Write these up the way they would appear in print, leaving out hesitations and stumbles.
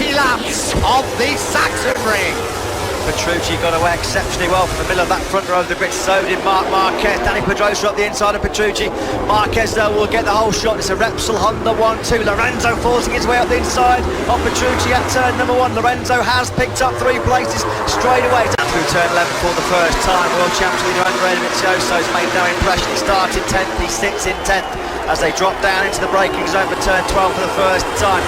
20 laps of the Sachsenring. Petrucci got away exceptionally well from the middle of that front row of the grid, so did Marc Marquez. Danny Pedrosa up the inside of Petrucci. Marquez though will get the whole shot. It's a Repsol Honda 1-2. Lorenzo forcing his way up the inside of Petrucci at turn number 1. Lorenzo has picked up 3 places straight away. Through turn 11 for the first time. World champion leader Andrea Dovizioso's made no impression. He started 10th, he sits in 10th as they drop down into the braking zone for turn 12 for the first time.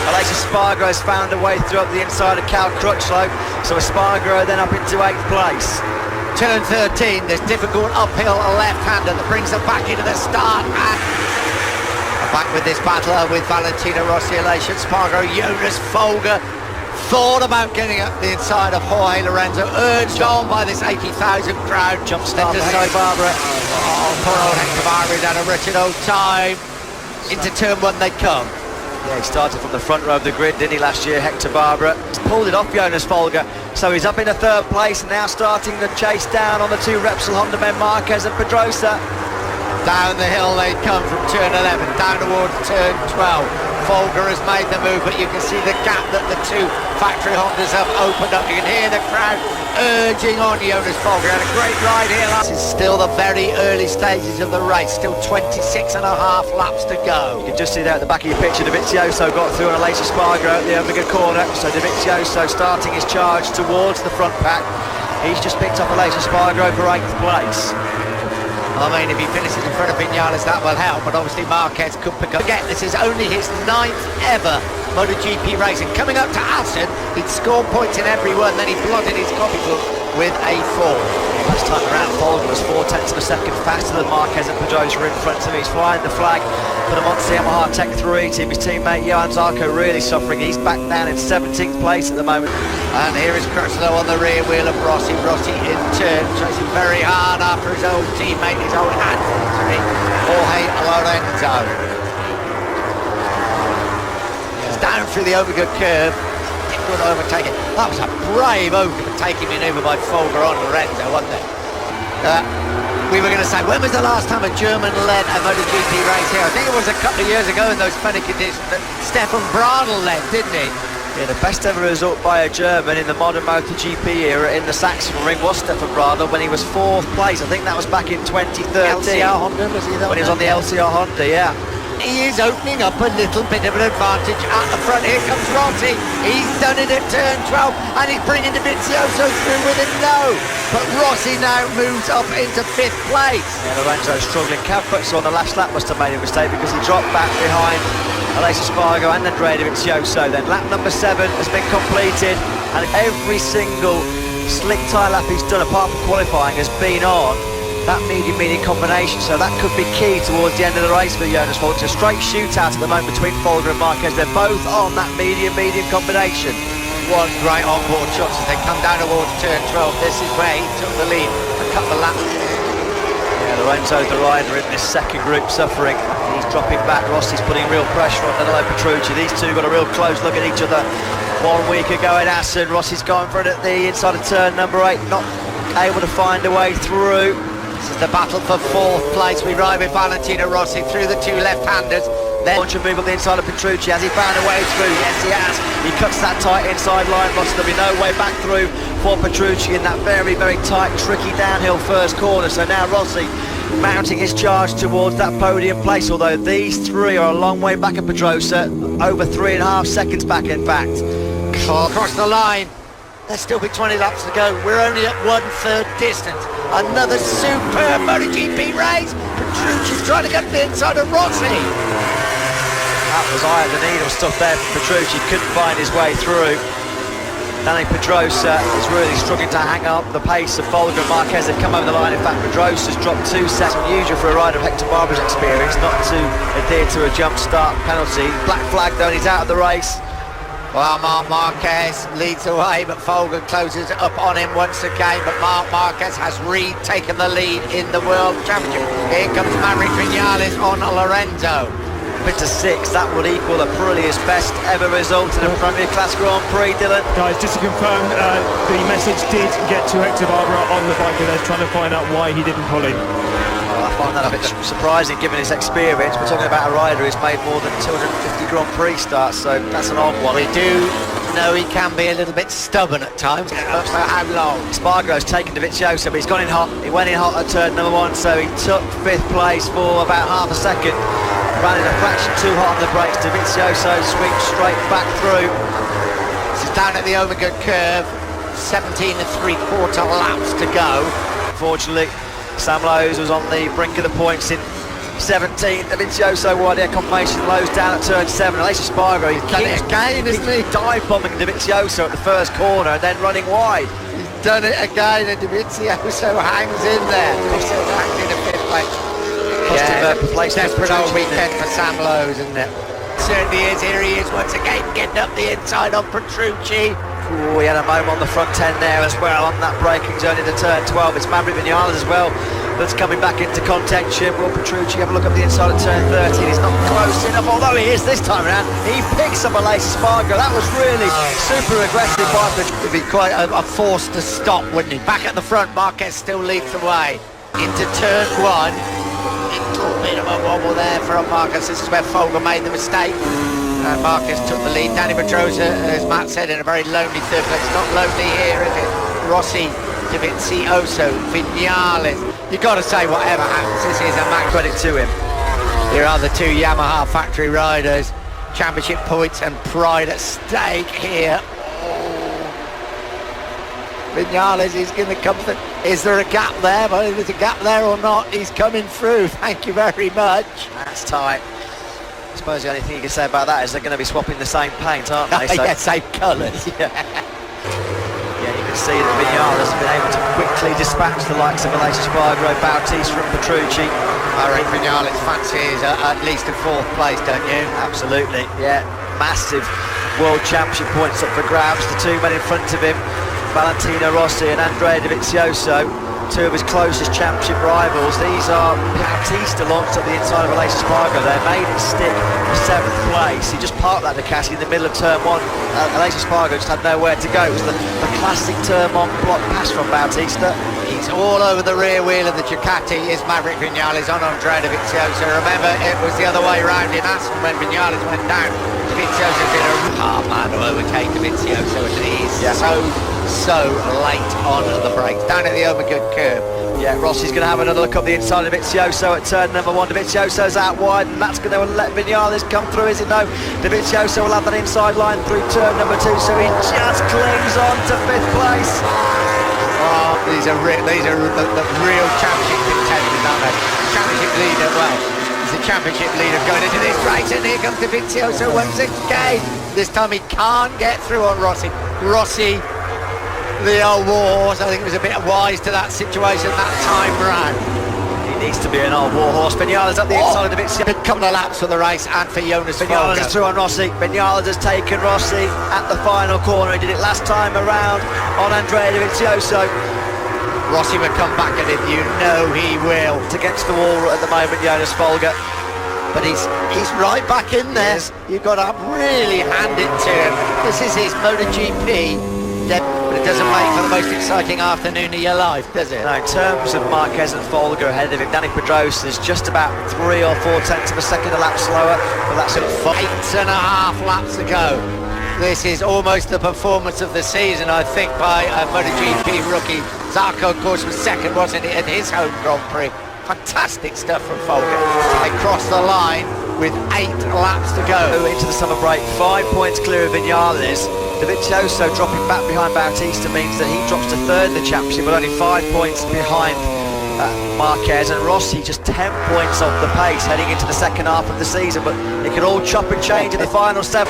Aleix Espargaro has found a way through up the inside of Cal Crutchlow, so Espargaro then up into 8th place. Turn 13, this difficult uphill left-hander that brings them back into the start, and back with this battle with Valentino Rossi, Aleix Espargaro. Jonas Folger thought about getting up the inside of Jorge Lorenzo, urged on by this 80,000 crowd. Jump start for Hector Barbara. Oh, poor old Hector Barbara's had a wretched old time. Into turn 1 they come. Yeah, he started from the front row of the grid, didn't he, last year, Hector Barbara. He's pulled it off Jonas Folger, so he's up in 3rd place, now starting the chase down on the 2 Repsol Honda men, Marquez and Pedrosa. Down the hill they come from turn 11, down towards turn 12. Folger has made the move, but you can see the gap that the 2 factory Hondas have opened up. You can hear the crowd urging on Jonas Folger. Had a great ride here. This is still the very early stages of the race, still 26.5 laps to go. You can just see there at the back of your picture, Dovizioso got through on Aleix Espargaro at the Omega corner, so Dovizioso starting his charge towards the front pack. He's just picked up Aleix Espargaro for 8th place. I mean, if he finishes in front of Vinales, that will help, but obviously Marquez could pick up. Again, this is only his 9th ever MotoGP racing. Coming up to Assen, he'd scored points in every one, then he blotted his copybook with a 4. Last time around, Folger was 4/10 of a second faster than Marquez and Pedrosa in front of him. He's flying the flag for the Monza Yamaha Tech 3 team. His teammate Johan Zarco really suffering. He's back down in 17th place at the moment. And here is Crutchlow on the rear wheel of Rossi. Rossi in turn, chasing very hard after his old teammate, his old adversary, Jorge Lorenzo. He's down through the Omega curve. Good overtaking. That was a brave overtaking manoeuvre by Folger on Lorenzo, wasn't it? We were going to say, when was the last time a German led a MotoGP race here? I think it was a couple of years ago in those funny conditions that Stefan Bradl led, didn't he? Yeah, the best ever result by a German in the modern MotoGP era in the Sachsenring was Stefan Bradl when he was 4th place. I think that was back in 2013. LCR Honda, was he? When he was on the LCR Honda, yeah. He is opening up a little bit of an advantage at the front. Here comes Rossi. He's done it at turn 12 and he's bringing Dovizioso through with a no. But Rossi now moves up into 5th place. Yeah, Lorenzo's struggling. Cal Crutchlow on the last lap must have made a mistake because he dropped back behind Aleix Espargaro and Andrea Dovizioso. Then lap number 7 has been completed and every single slick tyre lap he's done apart from qualifying has been on that medium combination, so that could be key towards the end of the race for Jonas Folger. It's a straight shootout at the moment between Folger and Marquez. They're both on that medium combination. One great onboard shot as they come down towards turn 12. This is where he took the lead a couple of laps. Yeah, Lorenzo's the rider in this second group suffering. He's dropping back. Rossi's putting real pressure on Danilo Petrucci. These two got a real close look at each other 1 week ago in Assen. Rossi's gone for it at the inside of turn number 8, not able to find a way through. This is the battle for 4th place. We ride with Valentino Rossi through the 2 left-handers. Then launch and move up the inside of Petrucci. Has he found a way through? Yes, he has. He cuts that tight inside line. Rossi, there'll be no way back through for Petrucci in that very, very tight, tricky downhill first corner. So now Rossi mounting his charge towards that podium place, although these 3 are a long way back at Pedrosa, over 3.5 seconds back in fact. Across the line. There's still be 20 laps to go. We're only at 1/3 distance. Another superb MotoGP race. Petrucci's trying to get the inside of Rossi. That was eye of the needle stuff there for Petrucci. Couldn't find his way through. Danny Pedrosa is really struggling to hang up the pace of Folger and Marquez. They've come over the line. In fact, Pedrosa's dropped 2 seconds. Unusual for a rider of Hector Barbara's experience not to adhere to a jump start penalty. Black flag though, and he's out of the race. Well, Marc Marquez leads the way, but Folger closes up on him once again. But Marc Marquez has retaken the lead in the World Championship. Here comes Maverick Vinales on Lorenzo. Into 6, that would equal Aprilia's best ever result in a Premier Class Grand Prix, Dylan. Guys, just to confirm, the message did get to Hector Barbara on the bike, and they're trying to find out why he didn't pull in. I find that a bit surprising given his experience. We're talking about a rider who's made more than 250 Grand Prix starts, so that's an odd one. We do know he can be a little bit stubborn at times. For how long? Spargo's taken Dovizioso, but he's gone in hot. He went in hot at turn number 1, so he took 5th place for about half a second. Ran in a fraction too hot on the brakes. Dovizioso swings straight back through. This is down at the Omega curve. 17 3/4 laps to go. Unfortunately, Sam Lowes was on the brink of the points in 17th. Dovizioso wide air confirmation, Lowes down at turn 7. Aleix Spargo, he's done it again, isn't he? Dive bombing Dovizioso at the first corner and then running wide. He's done it again, and Dovizioso hangs in there. He's still hangs in a 5th place. Desperate old weekend for Sam Lowes, isn't it? Certainly is. Here he is once again, getting up the inside on Petrucci. Ooh, he had a moment on the front 10 there as well on that braking zone into turn 12. It's Maverick Vinales as well that's coming back into contention. Will Petrucci have a look up the inside of turn 13? He's not close enough, although he is this time around. He picks up Aleix Spargo. That was really super aggressive by Petrucci. It'd be quite a force to stop, wouldn't he? Back at the front, Marquez still leads the way. Into turn 1. Little bit of a wobble there from Marquez. This is where Folger made the mistake. Marquez took the lead. Dani Pedrosa, as Matt said, in a very lonely 3rd place. It's not lonely here, is it? Rossi, Dovizioso, Vinales. You've got to say whatever happens, this is a max Credit to him. Here are the 2 Yamaha factory riders. Championship points and pride at stake here. Vinales is going to come through. Is there a gap there? Well, there's a gap there or not, he's coming through. Thank you very much. That's tight. I suppose the only thing you can say about that is they're going to be swapping the same paint, aren't they? So, yeah, same colours. Yeah, you can see that Vinales has been able to quickly dispatch the likes of Aleix Spargo, Bautista and Petrucci. I reckon Vinales fancies at least a 4th place, don't you? Absolutely, yeah. Massive World Championship points up for grabs. The 2 men in front of him, Valentino Rossi and Andrea Dovizioso, 2 of his closest championship rivals. These are Bautista launched up the inside of Aleix Spargo there, made it stick for 7th place. He just parked that Ducati in the middle of turn 1. Aleix Spargo just had nowhere to go. It was the classic turn 1 block pass from Bautista. He's all over the rear wheel of the Ducati is Maverick Vinales on Andrea Dovizioso. Remember, it was the other way around in Assen when Vinales went down. Dovizioso did a hard man to overtake Dovizioso, and he's so late on the brakes. Down at the Omega curve. Yeah, Rossi's going to have another look up the inside of Dovizioso at turn number 1. Dovizioso's out wide, and that's going to let Vinales come through, is it? No, Dovizioso will have that inside line through turn number 2, so he just clings on to 5th place. Oh, these are the real championship contenders, aren't they? Championship leader, well, he's the championship leader going into this race, and here comes Dovizioso once again. This time he can't get through on Rossi. Rossi, the old warhorse, I think it was a bit wise to that situation that time round. He needs to be an old warhorse. Vinales up the inside of Dovizioso. A couple of laps for the race and for Jonas Vinales Folger. is through on Rossi. Vinales has taken Rossi at the final corner. He did it last time around on Andrea Dovizioso. Rossi will come back at him, you know he will. It's against the wall at the moment, Jonas Folger. But he's right back in there. You've got to really hand it to him. This is his MotoGP. But it doesn't make for the most exciting afternoon of your life, does it? No, in terms of Marquez and Folger ahead of him, Dani Pedrosa is just about 3 or 4 tenths of a second a lap slower, but that's 8.5 laps to go. This is almost the performance of the season, I think, by a MotoGP rookie. Zarco, of course, was second, wasn't he, in his home Grand Prix. Fantastic stuff from Folger. They crossed the line with 8 laps to go. Into the summer break, 5 points clear of Vinales. Dovizioso dropping back behind Bautista means that he drops to 3rd in the championship, but only 5 points behind Marquez, and Rossi just 10 points off the pace heading into the second half of the season, but it could all chop and change in the final 7.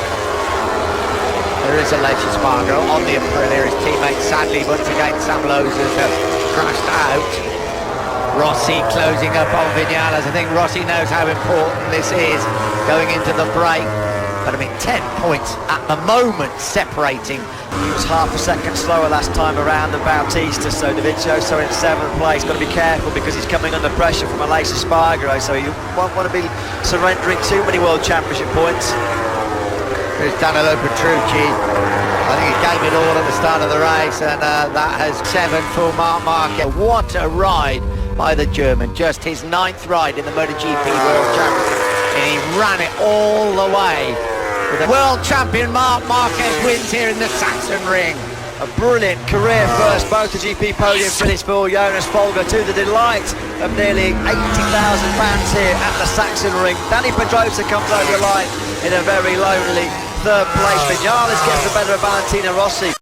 There is Aleix Spargo on the Aprilia. His teammate, sadly, once again, Sam Lowes has crashed out. Rossi closing up on Vinales. I think Rossi knows how important this is going into the break. But I mean, 10 points at the moment separating. He was half a second slower last time around than Bautista, so Dovizioso in 7th place. Got to be careful because he's coming under pressure from Aleix Spargo, so you won't want to be surrendering too many World Championship points. There's Danilo Petrucci. I think he gave it all at the start of the race, and that has 7 for Marc Marquez. What a ride by the German. Just his 9th ride in the MotoGP World Championship, and he ran it all the way. The world champion Marc Marquez wins here in the Sachsenring. A brilliant career first MotoGP podium finish for Jonas Folger, to the delight of nearly 80,000 fans here at the Sachsenring. Dani Pedrosa comes over the line in a very lonely 3rd place. Vinales gets the better of Valentino Rossi.